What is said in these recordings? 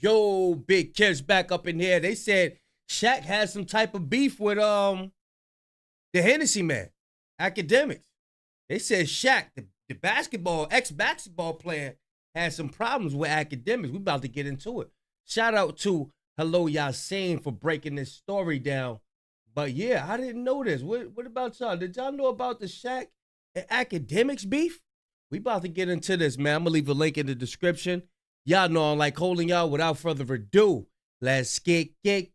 Yo, Big Kids back up in here. They said Shaq had some type of beef with the Hennessy man, Academics. They said Shaq, the ex-basketball player, had some problems with Academics. We about to get into it. Shout out to Hello Yasin for breaking this story down. But yeah, I didn't know this. What about y'all? Did y'all know about the Shaq and Academics beef? We about to get into this, man. I'm going to leave a link in the description. Y'all know I'm like holding y'all. Without further ado, let's get it.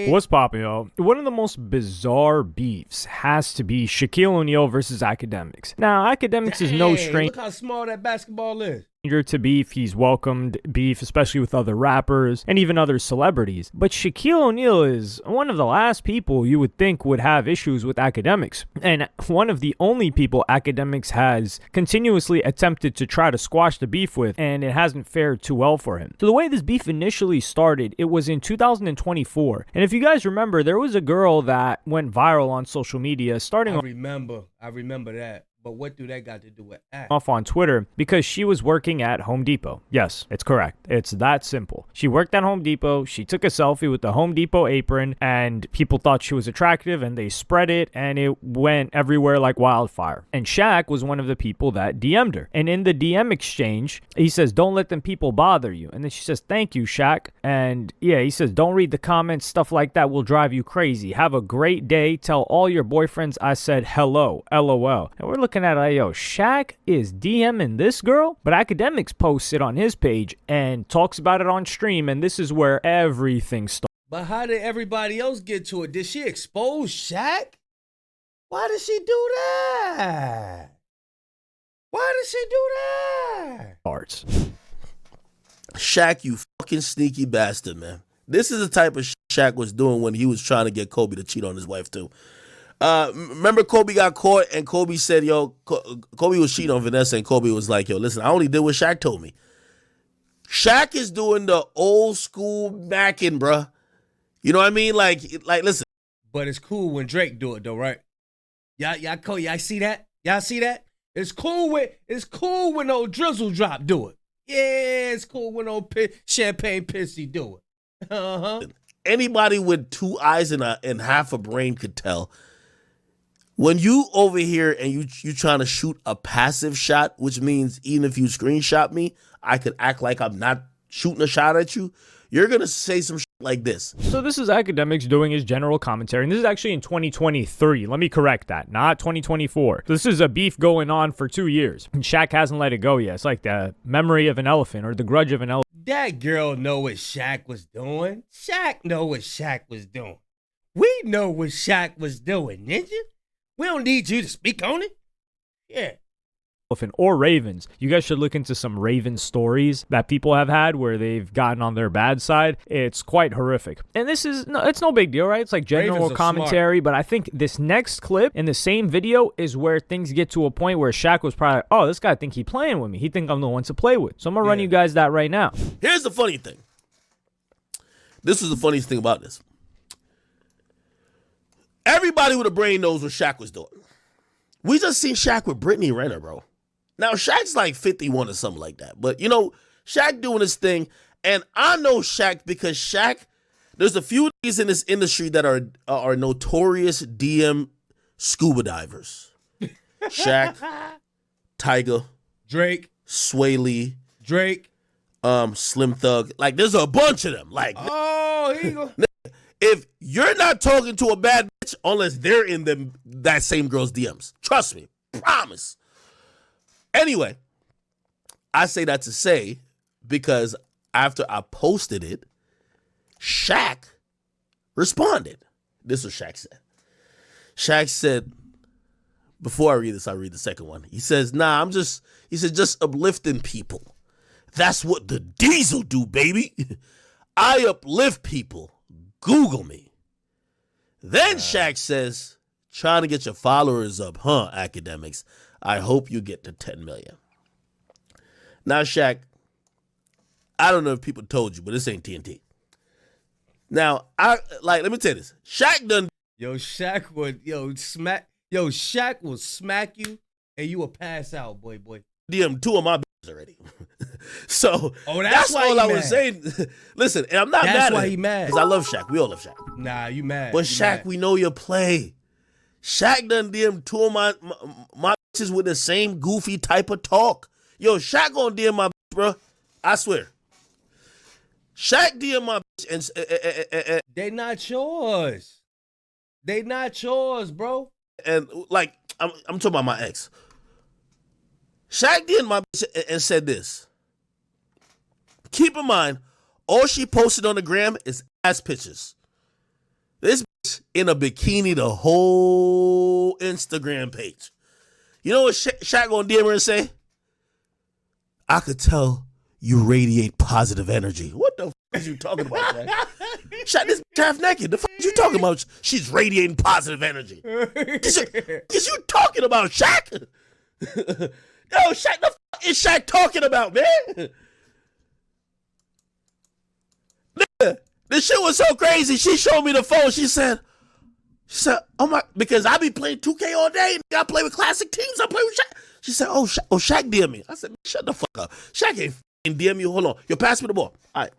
What's poppin', yo? One of the most bizarre beefs has to be Shaquille O'Neal versus Academics. Now, Academics is no stranger. Look how small that basketball is. To beef. He's welcomed beef, especially with other rappers and even other celebrities. But Shaquille O'Neal is one of the last people you would think would have issues with Academics, and one of the only people Academics has continuously attempted to try to squash the beef with, and it hasn't fared too well for him. So the way this beef initially started, it was in 2024, and if you guys remember, there was a girl that went viral on social media starting I remember that. But what do that got to do with that? Off on Twitter because she was working at Home Depot. Yes, it's correct. It's that simple. She worked at Home Depot. She took a selfie with the Home Depot apron, and people thought she was attractive, and they spread it, and it went everywhere like wildfire. And Shaq was one of the people that DM'd her. And in the DM exchange, he says, "Don't let them people bother you." And then she says, "Thank you, Shaq." And yeah, he says, "Don't read the comments. Stuff like that will drive you crazy. Have a great day. Tell all your boyfriends I said hello. LOL." And we're looking at yo, Shaq is DMing this girl, but Academics posts it on his page and talks about it on stream, and this is where everything starts. But how did everybody else get to it? Did she expose Shaq? Why did she do that? Shaq, you fucking sneaky bastard, man. This is the type of Shaq was doing when he was trying to get Kobe to cheat on his wife too. Remember Kobe got caught and Kobe said, yo, Kobe was cheating on Vanessa, and Kobe was like, yo, listen, I only did what Shaq told me. Shaq is doing the old school macking, bruh. You know what I mean? Like, listen. But it's cool when Drake do it though, right? Y'all see that? Y'all see that? It's cool when old Drizzle Drop do it. Yeah, it's cool when old Champagne Pissy do it. Anybody with two eyes and half a brain could tell. When you over here and you trying to shoot a passive shot, which means even if you screenshot me, I could act like I'm not shooting a shot at you. You're going to say some shit like this. So this is Academics doing his general commentary, and this is actually in 2023. Let me correct that, not 2024. So this is a beef going on for 2 years, and Shaq hasn't let it go yet. It's like the memory of an elephant or the grudge of an elephant. That girl know what Shaq was doing. Shaq know what Shaq was doing. We know what Shaq was doing, ninja. We don't need you to speak on it. Yeah. Or Ravens. You guys should look into some Raven stories that people have had where they've gotten on their bad side. It's quite horrific. And this is, it's no big deal, right? It's like general commentary, but I think this next clip in the same video is where things get to a point where Shaq was probably, oh, this guy think he playing with me. He think I'm the one to play with. So I'm going to run you guys that right now. Here's the funny thing. This is the funniest thing about this. Everybody with a brain knows what Shaq was doing. We just seen Shaq with Brittany Renner, bro. Now, Shaq's like 51 or something like that. But, you know, Shaq doing his thing. And I know Shaq because Shaq, there's a few niggas in this industry that are notorious DM scuba divers. Shaq, Tiger, Drake, Sway Lee, Drake, Slim Thug. Like, there's a bunch of them. Like, oh, here you go. If you're not talking to a bad bitch unless they're in that same girl's DMs. Trust me. Promise. Anyway, I say that to say because after I posted it, Shaq responded. This is what Shaq said. Shaq said, before I read this, I'll read the second one. He says, he said, just uplifting people. That's what the Diesel do, baby. I uplift people. Google me. Then Shaq says, trying to get your followers up, huh, Academics? I hope you get to 10 million. Now, Shaq, I don't know if people told you, but this ain't TNT. Now, let me tell you this. Shaq done. Shaq will smack you and you will pass out, boy. DM two of my already. So that's why all he I mad. was saying. Listen, and I'm not That's mad why at he him, mad. because I love Shaq. We all love Shaq. Nah, you mad. But You Shaq, mad. we know your play. Shaq done DM two of my bitches with the same goofy type of talk. Yo, Shaq gonna DM my bitch, bro. I swear. Shaq DM my bitch and They not yours. They not yours, bro. and like I'm talking about my ex. Shaq DM my bitch and said this. Keep in mind, all she posted on the gram is ass pictures. This bitch in a bikini the whole Instagram page. You know what Shaq gonna DM her and say? I could tell you radiate positive energy. What the f*** is you talking about, Shaq? Shaq, this bitch half naked. The f*** is you talking about? She's radiating positive energy. Is you talking about, Shaq? Yo, Shaq, the f*** is Shaq talking about, man? Nigga, this shit was so crazy. She showed me the phone. She said, oh my, because I be playing 2K all day. I play with classic teams. I play with Shaq. She said, Shaq DM me. I said, shut the fuck up. Shaq ain't f***ing DM you. Hold on. Yo, pass me the ball. All right.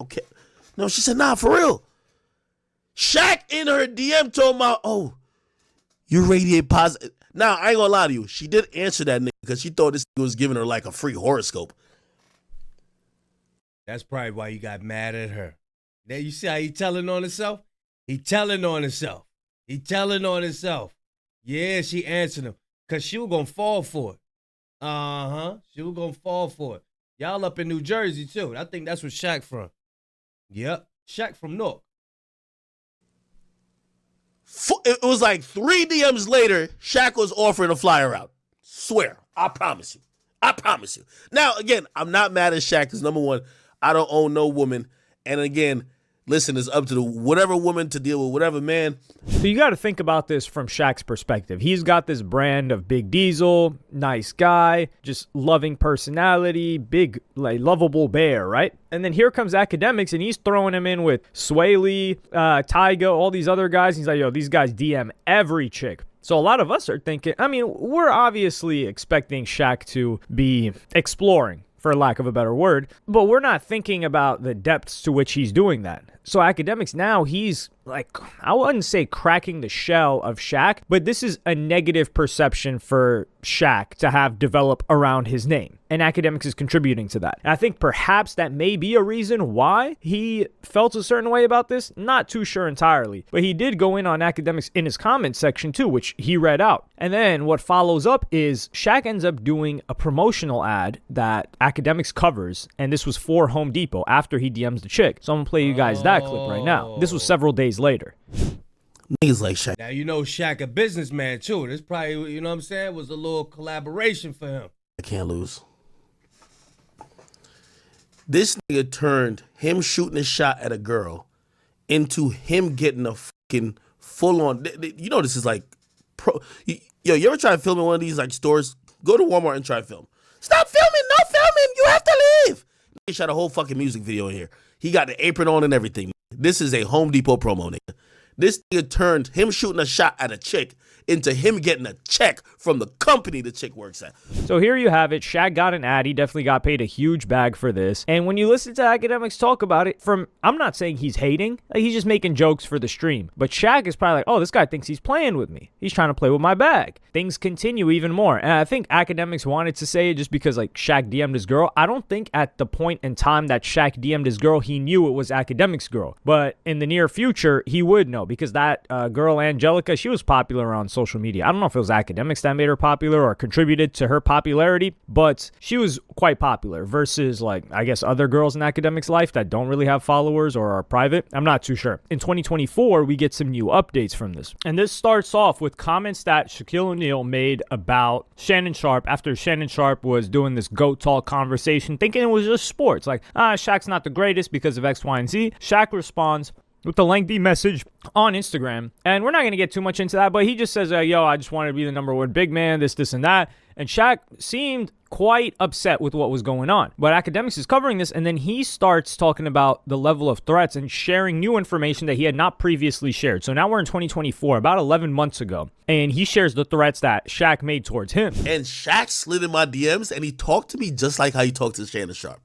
Okay. No, she said, nah, for real. Shaq in her DM told my, you radiate positive. Now, I ain't gonna lie to you. She did answer that nigga because she thought this nigga was giving her like a free horoscope. That's probably why you got mad at her. There, you see how he telling on himself? He telling on himself. He telling on himself. Yeah, she answered him because she was going to fall for it. Uh-huh. She was going to fall for it. Y'all up in New Jersey, too. I think that's where Shaq from. Yep. Shaq from Newark. It was like 3 DMs later, Shaq was offering a flyer out. Swear. I promise you. I promise you. Now, again, I'm not mad at Shaq because, number one, I don't own no woman. And again, listen, it's up to the whatever woman to deal with whatever man. So you got to think about this from Shaq's perspective. He's got this brand of Big Diesel, nice guy, just loving personality, big, like, lovable bear, right? And then here comes Akademiks, and he's throwing him in with Sway Lee, Tyga, all these other guys. He's like, yo, these guys DM every chick. So a lot of us are thinking, I mean, we're obviously expecting Shaq to be exploring, for lack of a better word, but we're not thinking about the depths to which he's doing that. So Akademiks now, he's like, I wouldn't say cracking the shell of Shaq, but this is a negative perception for Shaq to have developed around his name. And Akademiks is contributing to that. And I think perhaps that may be a reason why he felt a certain way about this. Not too sure entirely. But he did go in on Akademiks in his comments section too, which he read out. And then what follows up is Shaq ends up doing a promotional ad that Akademiks covers. And this was for Home Depot after he DMs the chick. So I'm going to play you guys that clip right now. This was several days later. Niggas like Shaq. Now, you know Shaq a businessman, too. This probably, you know what I'm saying, was a little collaboration for him. I can't lose. This nigga turned him shooting a shot at a girl into him getting a fucking full-on. You know this is like pro. Yo, you ever try to film in one of these like stores? Go to Walmart and try to film. Stop filming! No filming! You have to leave! He shot a whole fucking music video in here. He got the apron on and everything. This is a Home Depot promo, nigga. This nigga turned him shooting a shot at a chick into him getting a check from the company the chick works at. So here you have it. Shaq got an ad. He definitely got paid a huge bag for this. And when you listen to Akademiks talk about it, I'm not saying he's hating. Like, he's just making jokes for the stream. But Shaq is probably like, oh, this guy thinks he's playing with me. He's trying to play with my bag. Things continue even more. And I think Akademiks wanted to say it just because, like, Shaq DM'd his girl. I don't think at the point in time that Shaq DM'd his girl, he knew it was Akademiks' girl. But in the near future, he would know because that girl, Angelica, she was popular on social media. I don't know if it was Akademiks that made her popular or contributed to her popularity, but she was quite popular versus, like, I guess other girls in Akademiks' life that don't really have followers or are private. I'm not too sure. In 2024, we get some new updates from this. And this starts off with comments that Shaquille O'Neal made about Shannon Sharpe after Shannon Sharpe was doing this GOAT talk conversation, thinking it was just sports. Like, Shaq's not the greatest because of X, Y, and Z. Shaq responds with a lengthy message on Instagram. And we're not going to get too much into that, but he just says, yo, I just wanted to be the number one big man, this, and that. And Shaq seemed quite upset with what was going on. But Akademiks is covering this, and then he starts talking about the level of threats and sharing new information that he had not previously shared. So now we're in 2024, about 11 months ago, and he shares the threats that Shaq made towards him. And Shaq slid in my DMs, and he talked to me just like how he talked to Shannon Sharp.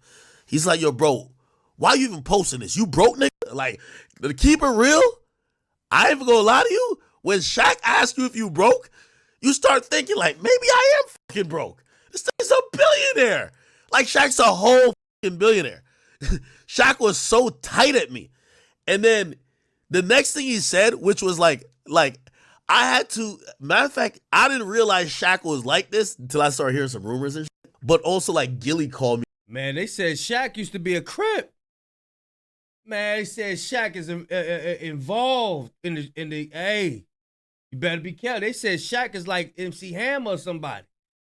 He's like, yo, bro, why you even posting this? You broke, nigga? Like, to keep it real, I ain't even gonna lie to you. When Shaq asks you if you broke, you start thinking, like, maybe I am fucking broke. This thing's a billionaire. Like, Shaq's a whole fucking billionaire. Shaq was so tight at me. And then the next thing he said, which was like, I had to, matter of fact, I didn't realize Shaq was like this until I started hearing some rumors and shit. But also, like, Gilly called me. Man, they said Shaq used to be a Crip. Man, they said Shaq is involved in the. Hey, you better be careful. They said Shaq is like MC Hammer or somebody.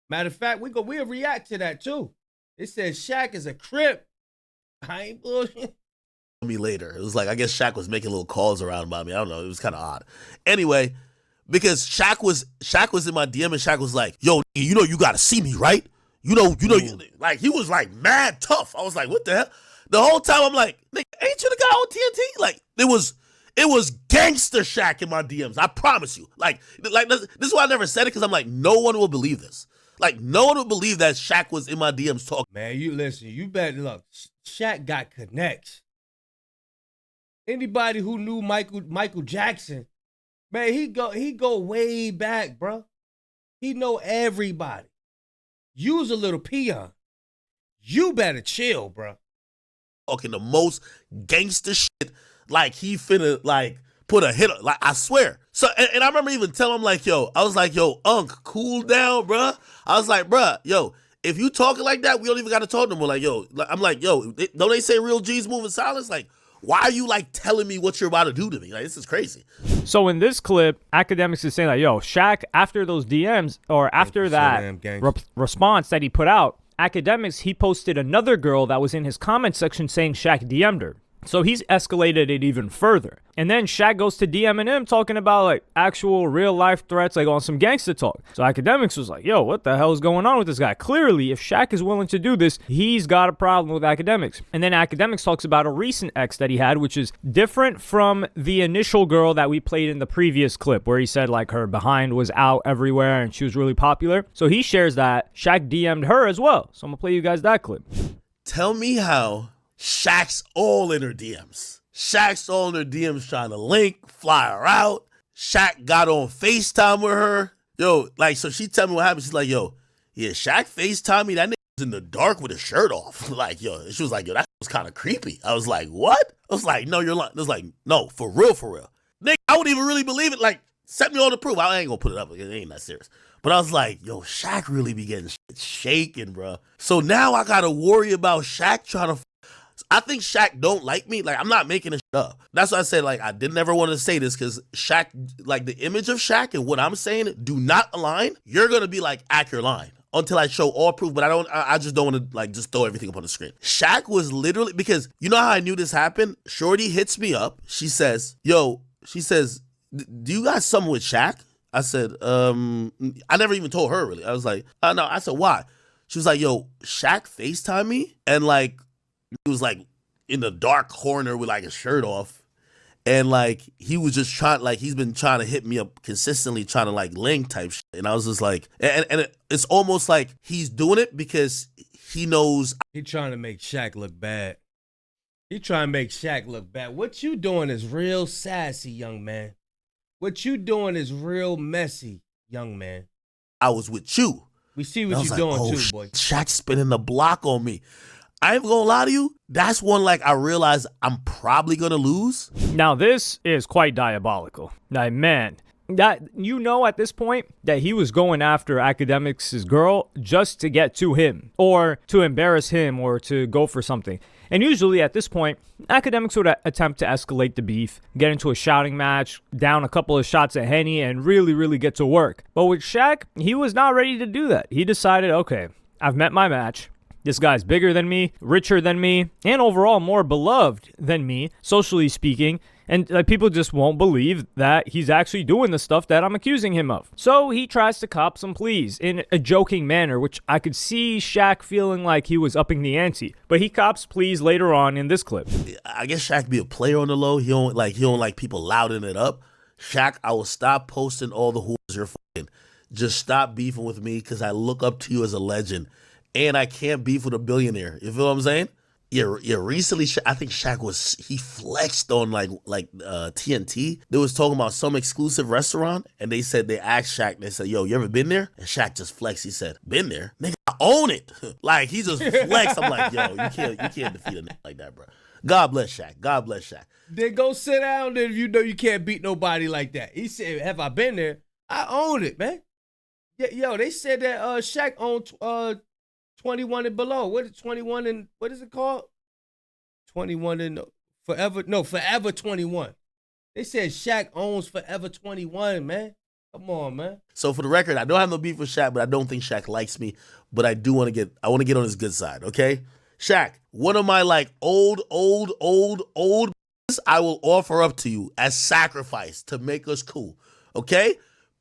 Matter of fact, we'll react to that too. They said Shaq is a Crip. I ain't bullshit. Me later. It was like, I guess Shaq was making little calls around about me. I don't know. It was kind of odd. Anyway, because Shaq was in my DM and Shaq was like, yo, you know you gotta see me, right? You know, like he was like mad tough. I was like, what the hell? The whole time I'm like, nigga, ain't you the guy on TNT? Like, it was gangster Shaq in my DMs. I promise you. Like this is why I never said it, because I'm like, no one will believe this. Like, no one will believe that Shaq was in my DMs talking. Man, you listen, you better look. Shaq got connects. Anybody who knew Michael Jackson, man, he go way back, bro. He know everybody. You's a little peon. You better chill, bro. Talking the most gangster shit, like he finna like put a hit, like I swear. So and I remember even telling him like, yo, I was like, yo, Unc, cool down, bruh. I was like, bruh, yo, if you talking like that, we don't even gotta talk no more. Like, yo, I'm like, yo, don't they say real G's move in silence? Like, why are you like telling me what you're about to do to me? Like, this is crazy. So in this clip, Akademiks is saying like, yo, Shaq, after those DMs or after that response that he put out, Akademiks, he posted another girl that was in his comment section saying Shaq DM'd her. So he's escalated it even further. And then Shaq goes to DMing him talking about like actual real life threats, like on some gangster talk. So Akademiks was like, yo, what the hell is going on with this guy? Clearly, if Shaq is willing to do this, he's got a problem with Akademiks. And then Akademiks talks about a recent ex that he had, which is different from the initial girl that we played in the previous clip, where he said like her behind was out everywhere and she was really popular. So he shares that Shaq DM'd her as well. So I'm gonna play you guys that clip. Tell me how Shaq's all in her DMs. Shaq's all in her DMs trying to link, fly her out. Shaq got on FaceTime with her. Yo, like, so she tell me what happened. She's like, yo, yeah, Shaq FaceTime me. That nigga was in the dark with his shirt off. Like, yo, she was like, yo, that was kind of creepy. I was like, what? I was like, no, you're lying. I was like, no, for real, for real. Nigga, I wouldn't even really believe it. Like, set me on the proof. I ain't gonna put it up. It ain't that serious. But I was like, yo, Shaq really be getting shit shaking, bro. So now I gotta worry about Shaq trying to. I think Shaq don't like me. Like, I'm not making this shit up. That's why I said, like, I didn't ever want to say this, because Shaq, like, the image of Shaq and what I'm saying do not align. You're going to be like, accurate line until I show all proof, but I just don't want to, like, just throw everything up on the screen. Shaq was literally, because you know how I knew this happened? Shorty hits me up. She says, do you got something with Shaq? I said, I never even told her, really. I was like, no. I said, why? She was like, yo, Shaq FaceTime me, and, like, he was like in the dark corner with like his shirt off, and like he was just trying, like he's been trying to hit me up consistently, trying to like link type shit. And I was just like, and it's almost like he's doing it because he knows he trying to make Shaq look bad. He trying to make Shaq look bad. What you doing is real sassy, young man. What you doing is real messy, young man. I was with you. We see what you doing too, boy. Shaq's spinning the block on me. I ain't gonna lie to you, that's one like I realized I'm probably gonna lose. Now this is quite diabolical. Like, man, that you know at this point that he was going after Akademiks' girl just to get to him, or to embarrass him, or to go for something. And usually at this point, Akademiks would attempt to escalate the beef, get into a shouting match, down a couple of shots at Henny, and really, really get to work. But with Shaq, he was not ready to do that. He decided, okay, I've met my match. This guy's bigger than me, richer than me, and overall more beloved than me, socially speaking. And people just won't believe that he's actually doing the stuff that I'm accusing him of. So he tries to cop some pleas in a joking manner, which I could see Shaq feeling like he was upping the ante. But he cops pleas later on in this clip. I guess Shaq be a player on the low. He don't like people louding it up. Shaq, I will stop posting all the whores you're fucking. Just stop beefing with me because I look up to you as a legend. And I can't beef with a billionaire. You feel what I'm saying? Yeah. Recently, I think Shaq he flexed on like TNT. They was talking about some exclusive restaurant, and they asked Shaq, they said, "Yo, you ever been there?" And Shaq just flexed. He said, "Been there, nigga, I own it." Like he just flexed. I'm like, yo, you can't defeat a nigga like that, bro. God bless Shaq. God bless Shaq. Then go sit down there if you know you can't beat nobody like that. He said, "Have I been there? I own it, man." Yeah, yo, they said that Shaq owned 21 and below. What is 21 and what is it called? 21 and forever. No, forever 21. They said Shaq owns forever 21, man. Come on, man. So for the record, I don't have no beef with Shaq, but I don't think Shaq likes me. But I want to get on his good side, okay? Shaq, one of my like old I will offer up to you as sacrifice to make us cool, okay?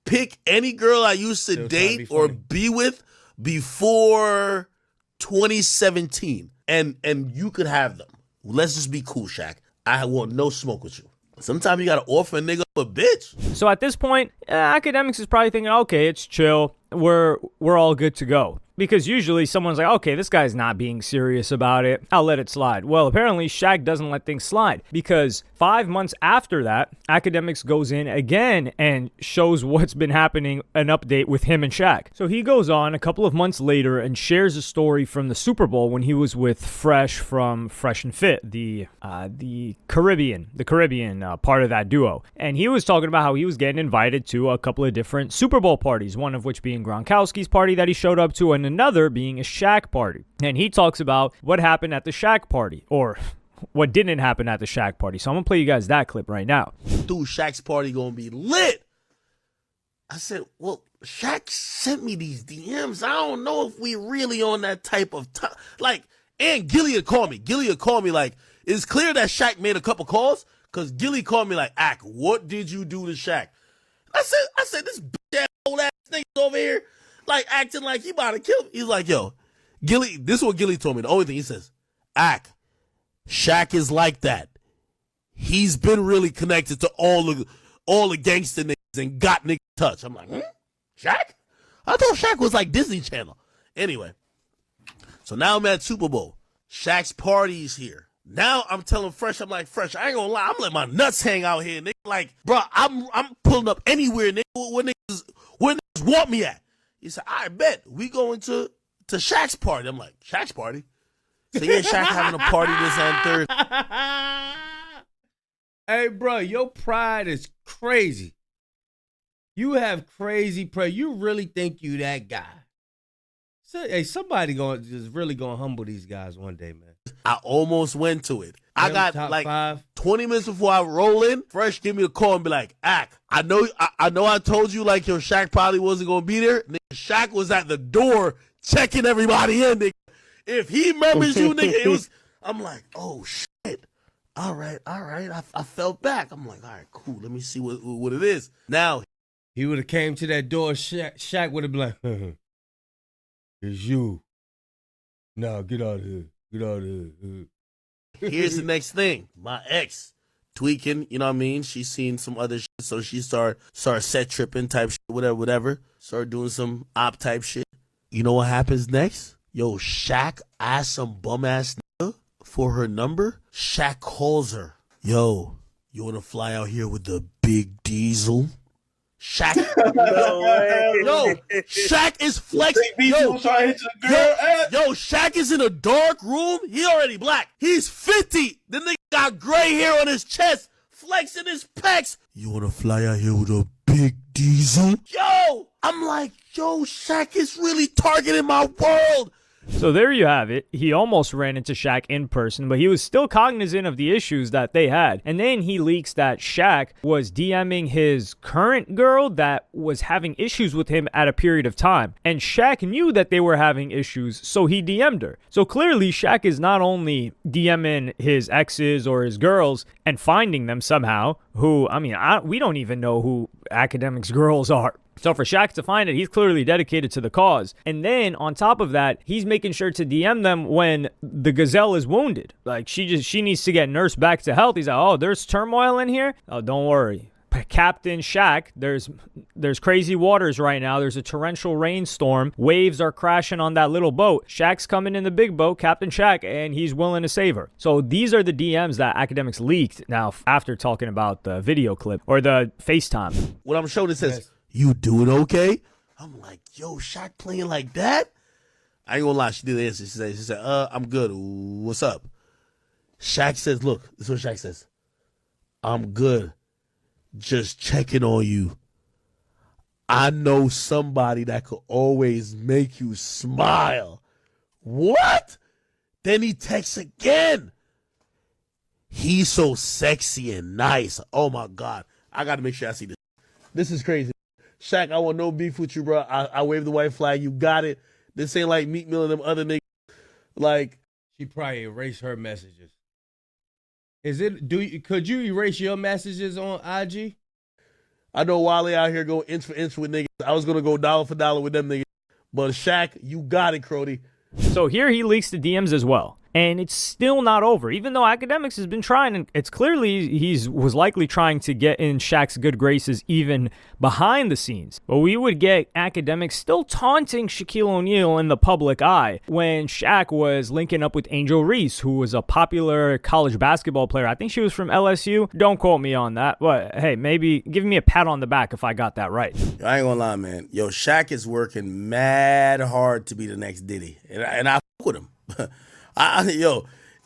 Pick any girl I used to date or be with before 2017, and you could have them. Let's just be cool, Shaq. I want no smoke with you. Sometimes you gotta offer a nigga a bitch. So at this point, Akademiks is probably thinking, okay, it's chill. We're all good to go. Because usually someone's like, okay, this guy's not being serious about it. I'll let it slide. Well, apparently Shaq doesn't let things slide because 5 months after that, Akademiks goes in again and shows what's been happening, an update with him and Shaq. So he goes on a couple of months later and shares a story from the Super Bowl when he was with Fresh from Fresh and Fit, the Caribbean part of that duo. And he was talking about how he was getting invited to a couple of different Super Bowl parties, one of which being Gronkowski's party that he showed up to, and another being a Shaq party. And he talks about what happened at the Shaq party, or what didn't happen at the Shaq party. So I'm going to play you guys that clip right now. Dude, Shaq's party going to be lit. I said, well, Shaq sent me these DMs. I don't know if we really on that type of time. Like, and Gilly had called me. Like, it's clear that Shaq made a couple calls because Gilly called me like, Ak, what did you do to Shaq? I said, this bitch old ass nigga over here, like acting like he about to kill me. He's like, yo, Gilly, this is what Gilly told me. The only thing he says, Ak, Shaq is like that. He's been really connected to all the gangster niggas and got niggas touch. I'm like, Shaq? I thought Shaq was like Disney Channel. Anyway, so now I'm at Super Bowl. Shaq's party is here. Now I'm telling Fresh, I'm like, Fresh, I ain't gonna lie, I'm letting my nuts hang out here, nigga. Like, bro, I'm pulling up anywhere, nigga, where niggas want me at. He said, I bet we going to Shaq's party. I'm like, Shaq's party? So yeah, Shaq having a party this on Thursday. Hey, bro, your pride is crazy. You have crazy pride. You really think you that guy. So, hey, somebody just really gonna humble these guys one day, man. I almost went to it. I got like 5. 20 minutes before I roll in, Fresh give me a call and be like, Ak, I know I told you like your Shaq probably wasn't gonna be there. Nigga, Shaq was at the door checking everybody in, nigga. If he remembers you, nigga, it was, I'm like, oh shit. All right. I felt back. I'm like, all right, cool. Let me see what it is. Now, he would have came to that door, Shaq would have been like, it's you. No, get out of here. Get out of here. Here's the next thing. My ex tweaking, you know what I mean? She's seen some other shit, so she started set tripping type shit, whatever. Started doing some op type shit. You know what happens next? Yo, Shaq asked some bum ass nigga for her number. Shaq calls her. Yo, you want to fly out here with the big diesel? Shaq, No way. yo, Shaq is flexing. Yo, Shaq is in a dark room. He already black. He's 50. The nigga got gray hair on his chest, flexing his pecs. You wanna fly out here with a big diesel? Yo, I'm like, yo, Shaq is really targeting my world. So there you have it. He almost ran into Shaq in person, but he was still cognizant of the issues that they had. And then he leaks that Shaq was DMing his current girl that was having issues with him at a period of time. And Shaq knew that they were having issues, so he DM'd her. So clearly Shaq is not only DMing his exes or his girls and finding them somehow, who, we don't even know who Akademiks' girls are. So for Shaq to find it, he's clearly dedicated to the cause. And then on top of that, he's making sure to DM them when the gazelle is wounded. Like she needs to get nursed back to health. He's like, oh, there's turmoil in here? Oh, don't worry. Captain Shaq, there's crazy waters right now. There's a torrential rainstorm. Waves are crashing on that little boat. Shaq's coming in the big boat, Captain Shaq, and he's willing to save her. So these are the DMs that Akademiks leaked now after talking about the video clip or the FaceTime. What I'm showing, it says, you doing okay? I'm like, yo, Shaq playing like that? I ain't gonna lie, she did answer. She said, I'm good. What's up? Shaq says, look, this is what Shaq says. I'm good. Just checking on you. I know somebody that could always make you smile. What? Then he texts again. He's so sexy and nice. Oh my God. I got to make sure I see this. This is crazy. Shaq, I want no beef with you, bro. I wave the white flag. You got it. This ain't like Meek Mill and them other niggas. Like, she probably erased her messages. Could you erase your messages on IG? I know Wale out here go inch for inch with niggas. I was gonna go dollar for dollar with them niggas. But Shaq, you got it, Crody. So here he leaks the DMs as well. And it's still not over. Even though Akademiks has been trying, and it's clearly was likely trying to get in Shaq's good graces even behind the scenes. But we would get Akademiks still taunting Shaquille O'Neal in the public eye when Shaq was linking up with Angel Reese, who was a popular college basketball player. I think she was from LSU. Don't quote me on that. But hey, maybe give me a pat on the back if I got that right. I ain't gonna lie, man. Yo, Shaq is working mad hard to be the next Diddy. And I fuck with him.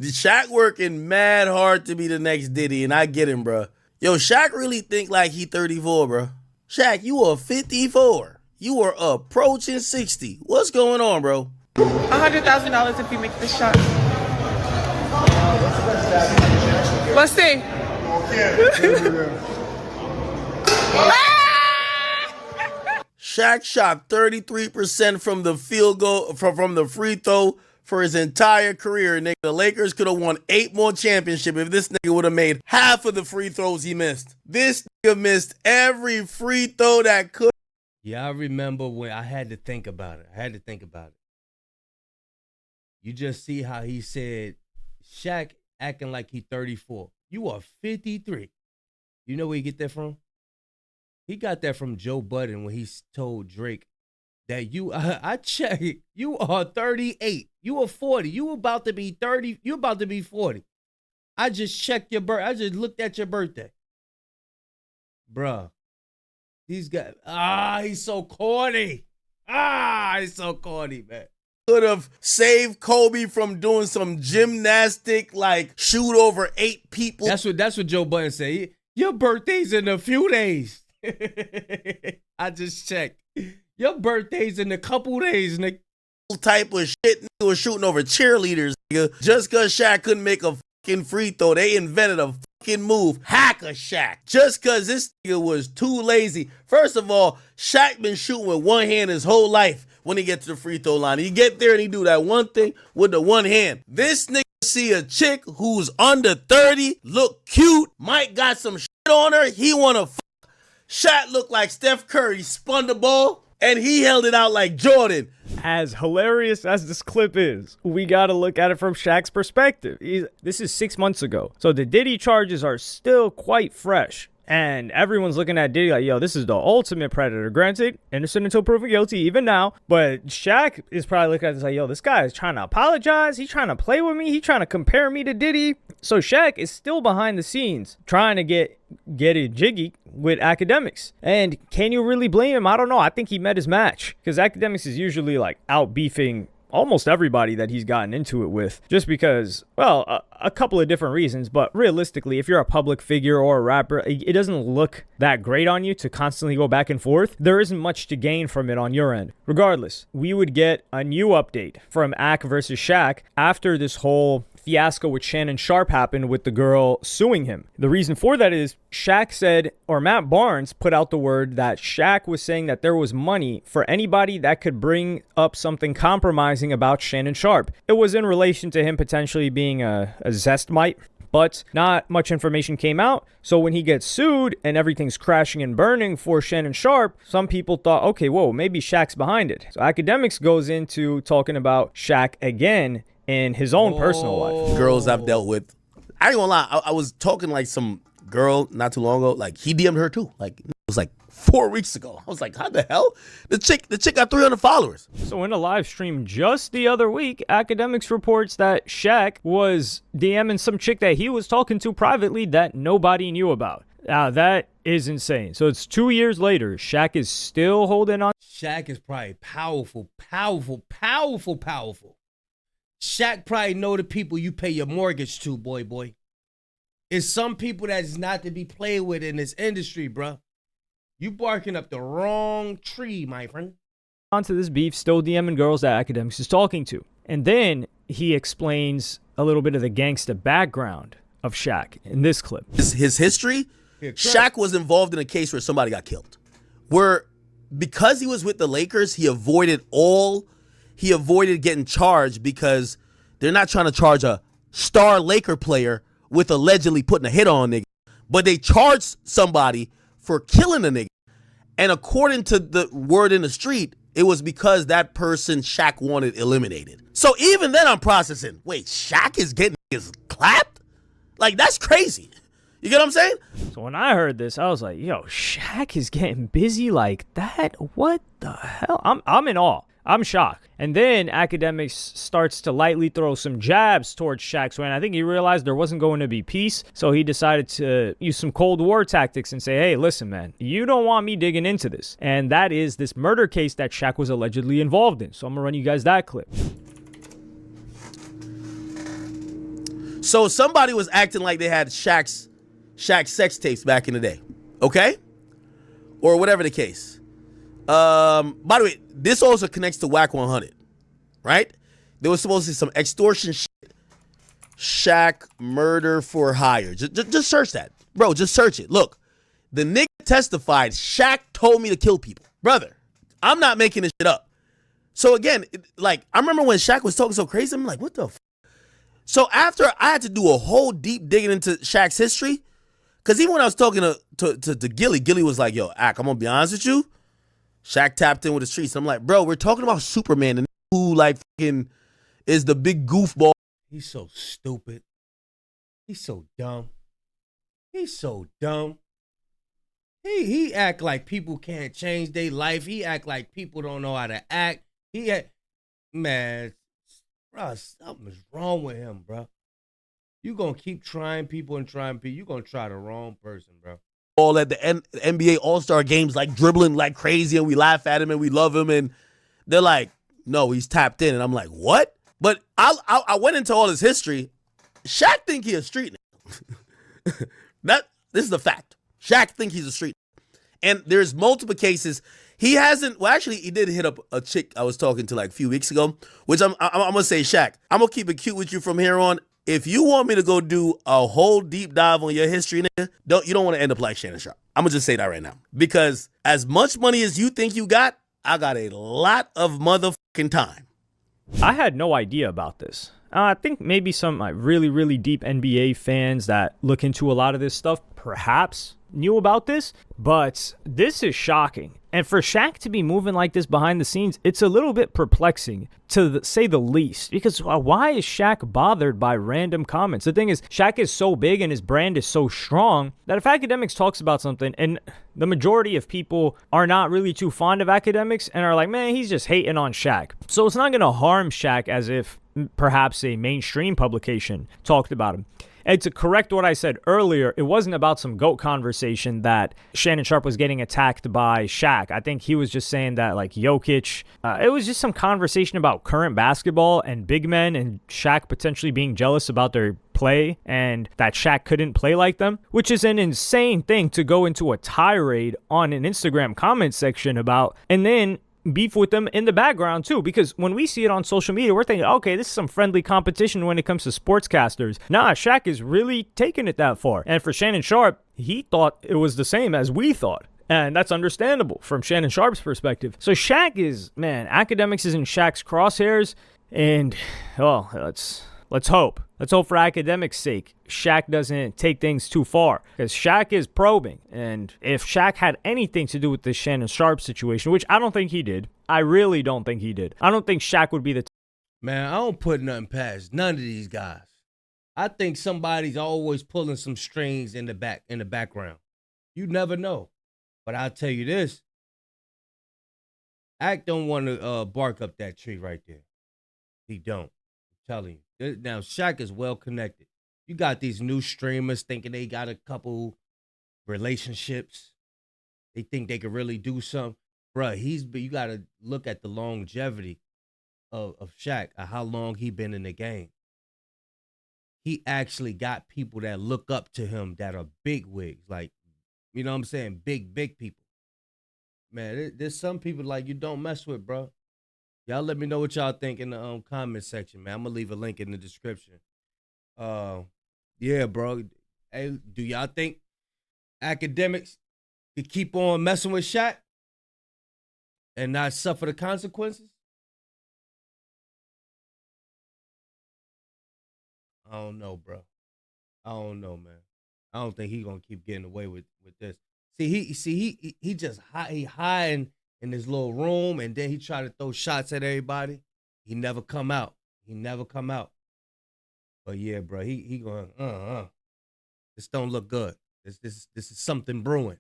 Shaq working mad hard to be the next Diddy, and I get him, bro. Yo, Shaq really think like he 34, bro. Shaq, you are 54. You are approaching 60. What's going on, bro? $100,000 if you make this shot. Let's see. Shaq shot 33% from the field goal from the free throw for his entire career, nigga. The Lakers could have won 8 more championships if this nigga would have made half of the free throws he missed. This nigga missed every free throw that could. Yeah, I remember when I had to think about it. You just see how he said, Shaq acting like he 34. You are 53. You know where he get that from? He got that from Joe Budden when he told Drake that I checked, you are 38. You are 40. You about to be 30. You about to be 40. I just checked your birth. I just looked at your birthday. Bruh. He's so corny. He's so corny, man. Could have saved Kobe from doing some gymnastic, like shoot over 8 people. That's what Joe Budden said. Your birthday's in a few days. I just checked. Your birthday's in a couple days, nigga. Type of shit nigga was shooting over cheerleaders, nigga. Just because Shaq couldn't make a fucking free throw, they invented a fucking move. Hack a Shaq. Just because this nigga was too lazy. First of all, Shaq been shooting with one hand his whole life when he gets to the free throw line. He get there and he do that one thing with the one hand. This nigga see a chick who's under 30, look cute, might got some shit on her, he wanna fuck. Shaq looked like Steph Curry, spun the ball, and he held it out like Jordan. As hilarious as this clip is, we got to look at it from Shaq's perspective. This is 6 months ago. So the Diddy charges are still quite fresh. And everyone's looking at Diddy like, yo, this is the ultimate predator. Granted, innocent until proven guilty, even now. But Shaq is probably looking at this like, yo, this guy is trying to apologize. He's trying to play with me. He's trying to compare me to Diddy. So Shaq is still behind the scenes trying to get it jiggy with Akademiks. And can you really blame him? I don't know. I think he met his match because Akademiks is usually like out beefing almost everybody that he's gotten into it with, just because, well, a couple of different reasons. But realistically, if you're a public figure or a rapper, it doesn't look that great on you to constantly go back and forth. There isn't much to gain from it on your end. Regardless, we would get a new update from Ak versus Shaq after this whole fiasco with Shannon Sharpe happened with the girl suing him. The reason for that is Shaq said, or Matt Barnes put out the word that Shaq was saying that there was money for anybody that could bring up something compromising about Shannon Sharpe. It was in relation to him potentially being a zestmite, but not much information came out. So when he gets sued and everything's crashing and burning for Shannon Sharpe, some people thought, okay, whoa, maybe Shaq's behind it. So Akademiks goes into talking about Shaq again in his own personal life. Girls I've dealt with. I ain't gonna lie, I was talking like some girl not too long ago. Like, he DM'd her too. Like, it was like 4 weeks ago. I was like, how the hell? The chick got 300 followers. So in a live stream just the other week, Akademiks reports that Shaq was DMing some chick that he was talking to privately that nobody knew about. Now, that is insane. So it's 2 years later. Shaq is still holding on. Shaq is probably powerful. Shaq probably know the people you pay your mortgage to, boy. It's some people that is not to be played with in this industry, bruh. You barking up the wrong tree, my friend. Onto this beef, still DMing girls that Akademiks is talking to. And then he explains a little bit of the gangsta background of Shaq in this clip. His history, Shaq was involved in a case where somebody got killed. Where, because he was with the Lakers, he avoided getting charged because they're not trying to charge a star Laker player with allegedly putting a hit on a nigga. But they charged somebody for killing a nigga. And according to the word in the street, it was because that person Shaq wanted eliminated. So even then I'm processing, wait, Shaq is getting niggas clapped? Like, that's crazy. You get what I'm saying? So when I heard this, I was like, yo, Shaq is getting busy like that? What the hell? I'm in awe. I'm shocked. And then Akademiks starts to lightly throw some jabs towards Shaq. So I think he realized there wasn't going to be peace. So he decided to use some Cold War tactics and say, hey, listen, man, you don't want me digging into this. And that is this murder case that Shaq was allegedly involved in. So I'm going to run you guys that clip. So somebody was acting like they had Shaq's sex tapes back in the day. Okay? Or whatever the case. By the way, this also connects to Whack 100, right? There was supposed to be some extortion shit. Shaq murder for hire. Just search that. Bro, just search it. Look, the nigga testified, Shaq told me to kill people. Brother, I'm not making this shit up. So again, like, I remember when Shaq was talking so crazy, I'm like, what the f? So after I had to do a whole deep digging into Shaq's history, because even when I was talking to Gilly was like, yo, Ak, I'm going to be honest with you. Shaq tapped in with the streets. I'm like, bro, we're talking about Superman, and who like fucking is the big goofball. He's so stupid. He's so dumb. He act like people can't change their life. He act like people don't know how to act. Man, bro, something's wrong with him, bro. You gonna keep trying people. You gonna try the wrong person, bro. All at the NBA All-Star games, like dribbling like crazy, and we laugh at him and we love him, and they're like, no, he's tapped in, and I'm like, what? But I went into all his history. Shaq think he a street nigga. This is a fact. Shaq think he's a street nigga. And there's multiple cases. He hasn't, well, actually, he did hit up a chick I was talking to like a few weeks ago, which I'm gonna say, Shaq, I'm gonna keep it cute with you from here on. If you want me to go do a whole deep dive on your history, nigga, you don't want to end up like Shannon Sharpe. I'm going to just say that right now. Because as much money as you think you got, I got a lot of motherfucking time. I had no idea about this. I think maybe some really, really deep NBA fans that look into a lot of this stuff perhaps knew about this, but this is shocking. And for Shaq to be moving like this behind the scenes, it's a little bit perplexing, to say the least. Because why is Shaq bothered by random comments? The thing is, Shaq is so big and his brand is so strong that if Akademiks talks about something, and the majority of people are not really too fond of Akademiks and are like, man, he's just hating on Shaq. So it's not going to harm Shaq as if perhaps a mainstream publication talked about him. And to correct what I said earlier, it wasn't about some GOAT conversation that Shannon Sharpe was getting attacked by Shaq. I think he was just saying that, like, Jokic, it was just some conversation about current basketball and big men and Shaq potentially being jealous about their play and that Shaq couldn't play like them, which is an insane thing to go into a tirade on an Instagram comment section about, and then beef with them in the background too, because when we see it on social media, we're thinking, okay, this is some friendly competition when it comes to sportscasters. Nah, Shaq is really taking it that far. And for Shannon Sharpe, he thought it was the same as we thought. And that's understandable from Shannon Sharpe's perspective. So Shaq is, man, Akademiks is in Shaq's crosshairs. And, oh, let's hope. Let's hope for Akademiks' sake Shaq doesn't take things too far, because Shaq is probing. And if Shaq had anything to do with this Shannon Sharpe situation, which I don't think he did, I really don't think he did. I don't think Shaq would be the Man, I don't put nothing past none of these guys. I think somebody's always pulling some strings in the background. You never know. But I'll tell you this. Act don't want to bark up that tree right there. He don't. I'm telling you. Now, Shaq is well connected. You got these new streamers thinking they got a couple relationships. They think they could really do something. Bruh, you got to look at the longevity of Shaq, how long he been in the game. He actually got people that look up to him that are big wigs. Like, you know what I'm saying? Big people. Man, there's some people like you don't mess with, bro. Y'all let me know what y'all think in the comment section, man. I'm going to leave a link in the description. Yeah, bro. Hey, do y'all think Akademiks could keep on messing with Shaq and not suffer the consequences? I don't know, bro. I don't know, man. I don't think he's gonna keep getting away with this. He just hiding in his little room, and then he try to throw shots at everybody. He never come out. But yeah, bro, he going this don't look good. This is something brewing.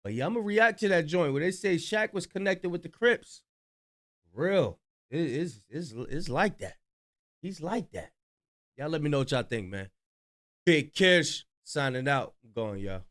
But yeah, I'm gonna react to that joint where they say Shaq was connected with the Crips. Real, it's like that. He's like that. Y'all let me know what y'all think, man. Big Kish signing out. I'm going, y'all.